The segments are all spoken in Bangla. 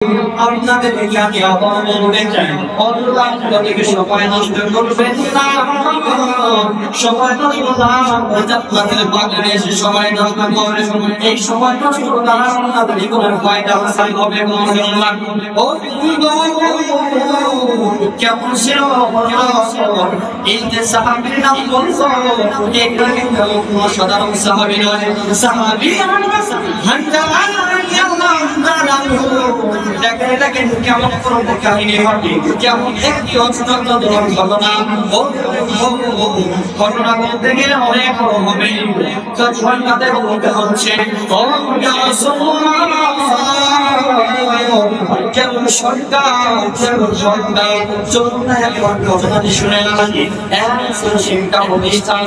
আপনাদের কাছে আবার বলতে চাই, অন্যকে সময় নষ্ট করবেন না, সময় নষ্ট না আপনাদের বাগানে এসে সময় নষ্ট করে এই সময় নষ্ট দ্বারা আপনাদের জীবনের ফায়দা হাসিল হবে। ও কেমন ছিল এই যে সাহাবীর নাম বলছো, এটা কিন্তু কোনো সাধারণ সাহাবী নয়, সাহাবী দেখেন কেমন কাহিনী হবে, কেমন একটি অত্যন্ত ঘটনা। ঘটনা বলতে গেলে অনেক হবে, তাদের বলতে হচ্ছে কেমন সরকার চলুন না একবার ঘটনাটি শুনে আসি। সেটা প্রতিষ্ঠান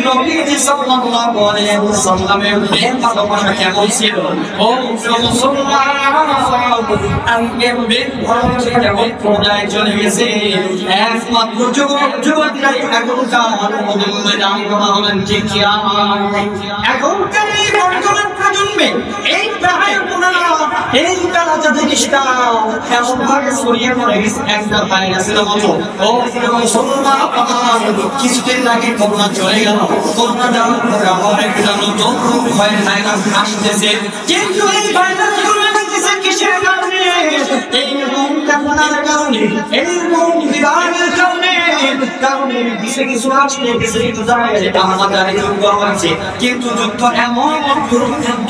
নবীজি সাল্লাল্লাহু আলাইহি ওয়াসাল্লামের ভালোবাসা কেমন ছিল। ও মুসলমান, আজকে ভালোবাসা কেমন পর্যায়ে চলে গেছে। একমাত্র যুবকরাই এখনকার মধ্যে করা হলেন ঠিক কি এখনকার এই বর্তমান প্রজন্মে এই এই বেলাটা জিনিসটা এমন ভাবে ছড়িয়ে পড়ে গেছে একটা ভাইরাসের মতো। ও মুসলমান, কিছুদিন আগে করোনা চলে গেল, করোনা যাওয়ার পরে আবার একটা নতুন ভাইরাস আসতেছে। কিন্তু এই ভাইরাস কিসের কারণে? এই করোনার কারণে, এই বিভাগের কারণে কিছু আসলে কিছু যেটা আমাদের যুদ্ধ হচ্ছে। কিন্তু যুদ্ধ এমন যুদ্ধ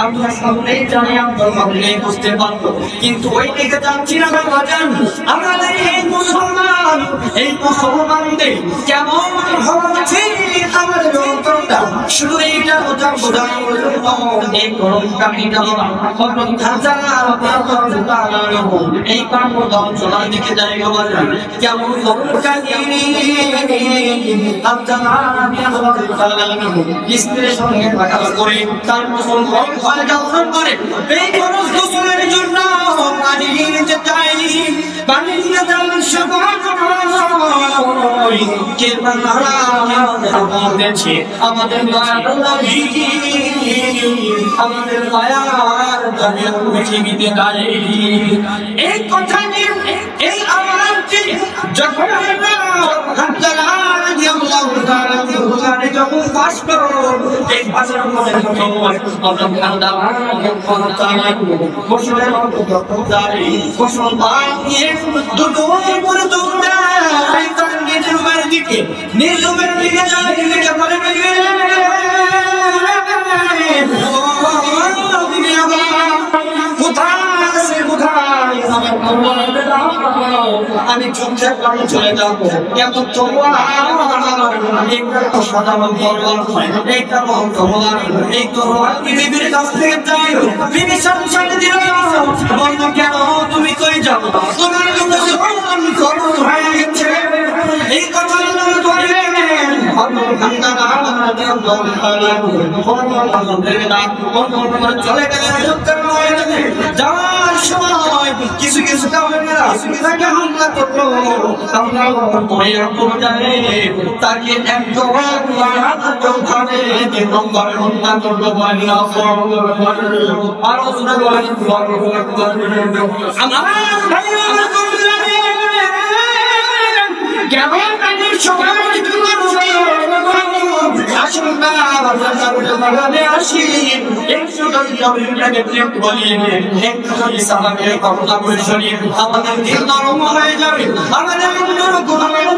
আমরা সকলেই জানি, আমরা সকলেই বুঝতে পারবো, কিন্তু ওই দিকে যাচ্ছি না বাজান। আমাদের এই মুসলমানদের কেমন হচ্ছে আমাদের অন্তরটা, শুধু এইটা বোঝানো এই গরম কাহিনীটা এই কাণ্ড চলার দিকে জায়গা বাজান কেমন স্ত্রীর সঙ্গে দেখা করে তার মুসলমান করে এই খরচ গোসলের জন্য পানি নিতে চাই, পানি নিয়ে যাওয়ার সময় আমাদের আমাদের পৃথিবীতে দাঁড়িয়ে এই কথা নিয়ে এই আওয়াজটি যখন যখন পাশ করো এই ভাষার মধ্যে নিজের দিকে আমি চুপচাপ বাড়ি চলে যাবো, কিন্তু তোমার সাধারণ তরোয়ার নয়, এইটা তরোয়ার, এই তরোয়ার পৃথিবীর কাছ থেকে চাই। তিনি সাথে দিল বন্ধ, কেন তুমি কই যাবো, তোমার হয়ে গেছে এই কথা চলে গেলে যাওয়ার সময় কিছু কিছু তাকে হামলা করলো, তাকে একদম হত্যা করলো। আরো আমাদের দিল নরম হয়ে যাবে, আমাদের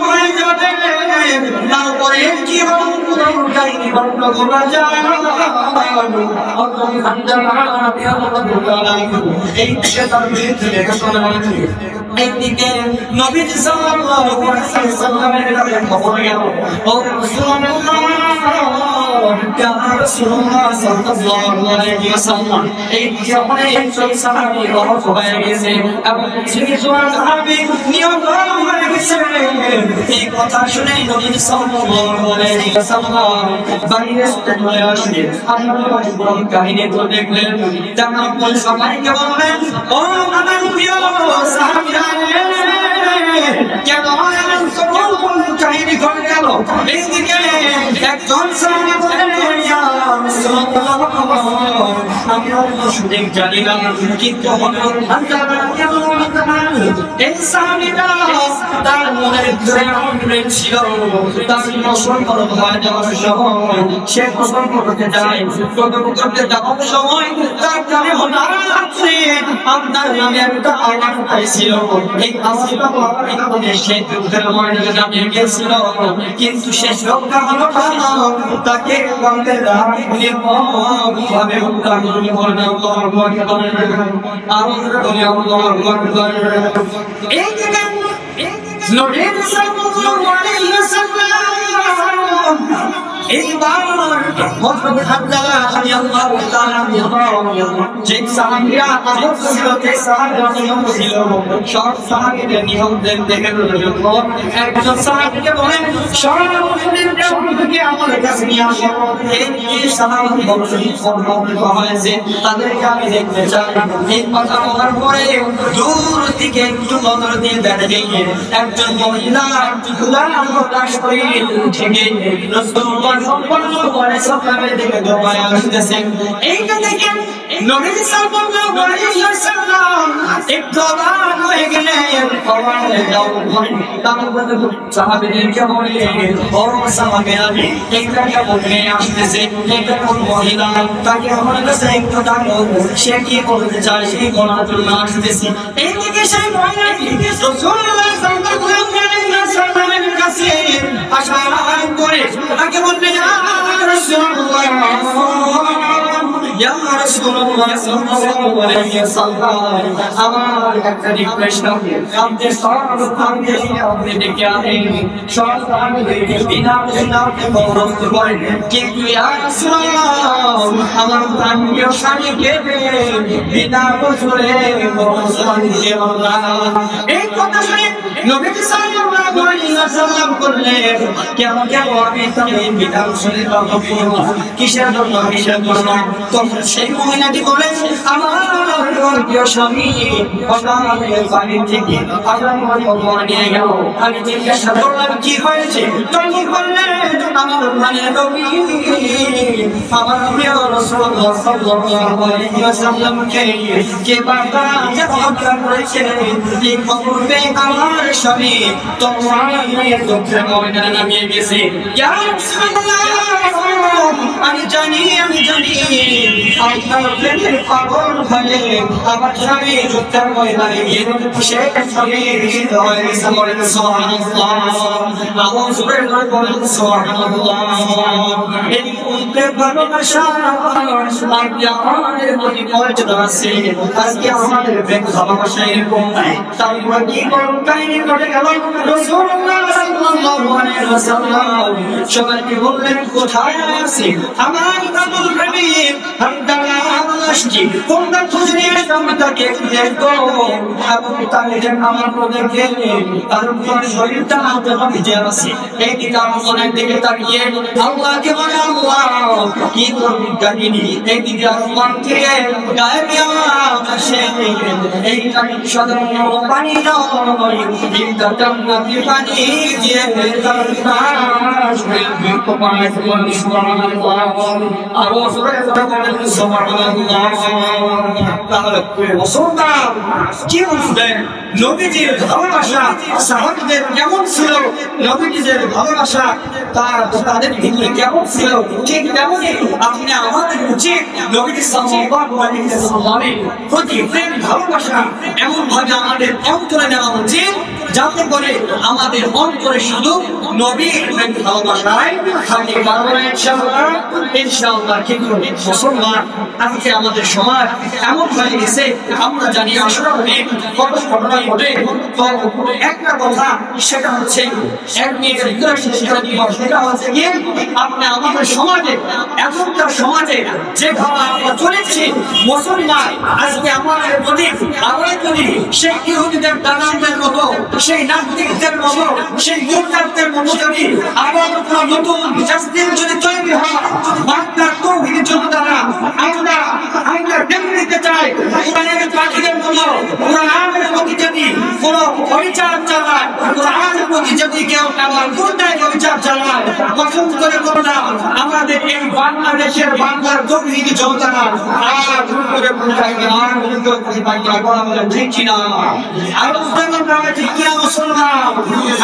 হয়ে যাবে। তারপরে কি এইদিকে নবীজি সাল্লাল্লাহু আলাইহি ওয়াসাল্লামের কাছে খবর গেল, ও রাসূলুল্লাহ ইয়া রাসূলুল্লাহ সাল্লাল্লাহু আলাইহি ওয়াসাল্লাম এই যখন এই সাহাবী রহমত হয়ে গেছে এবং কিছু সাহাবী নিয়ম হয়ে গেছে। এই কথা শুনে নবীজি সাল্লাল্লাহু আলাইহি ওয়াসাল্লাম বাইরে চলে আসে। আপনারা কাহিনী তো দেখলেন, তেমন সবাইকে বললেন, ও আমার প্রিয় সাহাবীরা কেন এমন সকল কাহিনী ঘটে গেল? এইদিকে একজন সাহাবী বলেন, ইয়া রাসূলুল্লাহ, আমি অবশ্যই জানি না, কিন্তু হযরত হামজা রাদিয়াল্লাহু তাআলা এই সাহাবীটা তার মনের ভিতরে ছিল, তার গোসল ভয় দেওয়ার সময় সে গোসল করতে যায়, করতে যাওয়ার সময় তার কানে হঠাৎ আপনার নামে একটা আওয়াজ পাইছিল। এই আওয়াজটা সে দুঃখের মধ্যে নামিয়ে গেছিল, কিন্তু সে রক্ষা হলো না, তাকে বলতে ভাবে উত্তর এই নবী সাল্লাল্লাহু আলাইহি ওয়াসাল্লাম এইবার হযরত হামজা রাদিয়াল্লাহু তাআলা যে সাহাবীরা আদব ছিল, যে সাহাবীরা নিয়ম ছিল, সব সাহাবীদের নিয়মদের দেখে একজন সাহাবীকে বলেন, সব মুসলিমদেরকে আমার কাছে নিয়ে আসো। এই সাহাবী বলছেন হয়েছে, তাদেরকে আমি দেখতে চাই। এই কথা বলার পরে দূর থেকে একটু নজর দিয়ে দেখে একজন মহিলা প্রকাশ করে থেকে রাসূলুল্লাহ সাল্লাল্লাহু আলাইহি ওয়াসাল্লামের দিকে দৌড়ে আসতেছে। এইটা দেখে নবী সাল্লাল্লাহু আলাইহি ওয়াসাল্লাম একটু অবাক হয়ে গেলেন। অবাক যাও তারপরে সাহাবীদেরকে বলে, ও সাহাবীরা, এইটা কেমন মেয়ে আসতেছে, এটা কোন মহিলা, তাকে আমার কাছে একটু ডাকো, সে কি বলতে চায় সেই বলার জন্য আসতেছে। এই দিকে সেই মহিলা রাসূলুল্লাহ সাল্লাল্লাহু আলাইহি ওয়াসাল্লামের কাছে আসার করে তাকে বলবে, ইয়া রাসূলুল্লাহ, ইয়া রাসূলুল্লাহ সাল্লাল্লাহু আলাইহি ওয়াসাল্লাম, আমার একটা রিকোয়েস্ট আছে, আপনি সব সাহাবীদেরকে আপনি ডেকে আনেন, সব সাহাবীদেরকে বিনামূল্যে গৌরব করেন, কিন্তু ইয়া রাসূলুল্লাহ, আমার প্রাণপ্রিয় স্বামীকে বিনামূল্যে গৌরব দিও না। এই কথা শুনে নবী সাল্লাল্লাহু আলাইহি ওয়াসাল্লাম বললেন, কেন কেন আমি তাকে বিধান শুনে তখন কিসের জন্য তখন সেই মহিলাটি বলে, আমার প্রিয় স্বামী আমাদের বাড়ি থেকে নিয়ে গেল, আমি জিজ্ঞাসা করলাম কি হয়েছে, তখন বললেন, আমার প্রাণের নবী আমার প্রিয় রাসূলুল্লাহ সাল্লাল্লাহু আলাইহি ওয়াসাল্লামকে কে বাবা যে হত্যা করেছে, এই খবর পেয়ে আমার স্বামী তোমার দুঃখের ময়দানে নামিয়ে গেছে। ইয়া রাসূলুল্লাহ, আমি জানি আপনার প্রেমের পাগল হয়ে আমার স্বামী দুঃখের ময়দানে গিয়ে সে স্বামী হৃদ হয়ে গেছে। বলেন সুবহানাল্লাহ, আওয়াজ করে বলেন সুবহানাল্লাহ। এই প্রেমের ভালোবাসা আমাদের প্রতি প্রয়োজন আছে। আজকে আমাদের প্রেম ভালোবাসা এরকম নাই, তারপর কি করুন কাহিনী ঘটে গেল। রাসূলুল্লাহ সাল্লাল্লাহু আলাইহি ওয়াসাল্লাম সবাইকে বললেন, কোথায় আছে আমার আব্দুল হাবিব হামজা আসছি, তোমরা খুঁজে নিয়ে আমি তাকে দেখো। আবু তালেব আমার দেখে তার শরীরটা ভিজে আছে। এই দিকে আমার দিকে তাকিয়ে আল্লাহকে বলে, আল্লাহ কি করবি কাহিনী। এই দিকে আসমান থেকে গায়ে আসে, এই কাহিনী সাধারণ পানি নয়, এটা জান্নাতি পানি দিয়ে তার আরো তাহলে কি বুঝলেন নবীজির ভালোবাসা সাহাবীদের কেমন ছিল, নবীজির ভালোবাসা তাদের ভিতরে কেমন ছিল, ঠিক তেমনই আপনি আমাদের উচিত নবীজি সাল্লাল্লাহু আলাইহি ওয়াসাল্লামের প্রতি প্রেম ভালোবাসা এমন ভাবে আমাদের অন্তরে নেওয়া উচিত, যাতে করে আমাদের অন্তরে শুধু নবীর প্রেম ভালোবাসায় থাকে। ইনশাআল্লাহ কিন্তু মুসলমান আজকে আমাদের সমাজ এমন হয়ে গেছে, আমরা জানি আসলে কত ঘটনা ঘটে। একটা কথা সেটা হচ্ছে সেটা হচ্ছে কি আপনি আমাদের সমাজে এখনকার সমাজে যেভাবে আমরা চলেছি মুসলমান আজকে আমাদের প্রতি আমরা যদি সেই ইহুদিদের দালালদের মতো, সেই নাস্তিকদের মতো, সেই মুরতাদদের মতো যদি আবার নতুন জাতির যদি তৈরি হয়, বাংলার তৌহিদ জনতারা আমরা দেখে নিতে চাই কোরআনের পাখিদের মতো কোরআনের প্রতি যদি কোনো পরিচার চালায়, প্রতি যদি কেউ আমার কোনটায় বিচার চালায় পছন্দ করে করো না আমাদের এই বাংলাদেশের বাংলার তৌহিদি জনতারা আর ভুল করে বুঝাইবে আর ভুল করে বুঝাইবে এখন আমাদের ঠিক কিনা আর মুসলমানরা ঠিক কিনা মুসলমান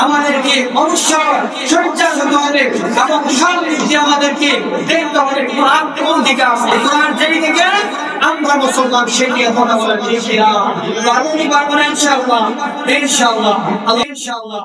আমাদেরকে অবশ্যই সঞ্চার হতে হবে এবং সব দিকে আমাদেরকে দেখতে হবে কোরআন কোন দিকে আছে কোরআন যেই দিকে আমরা মুসলমান সেই দিকে কথা বলে ঠিক কিনা পারবো ইনশাআল্লাহ ইনশাআল্লাহ আল্লাহ ইনশাআল্লাহ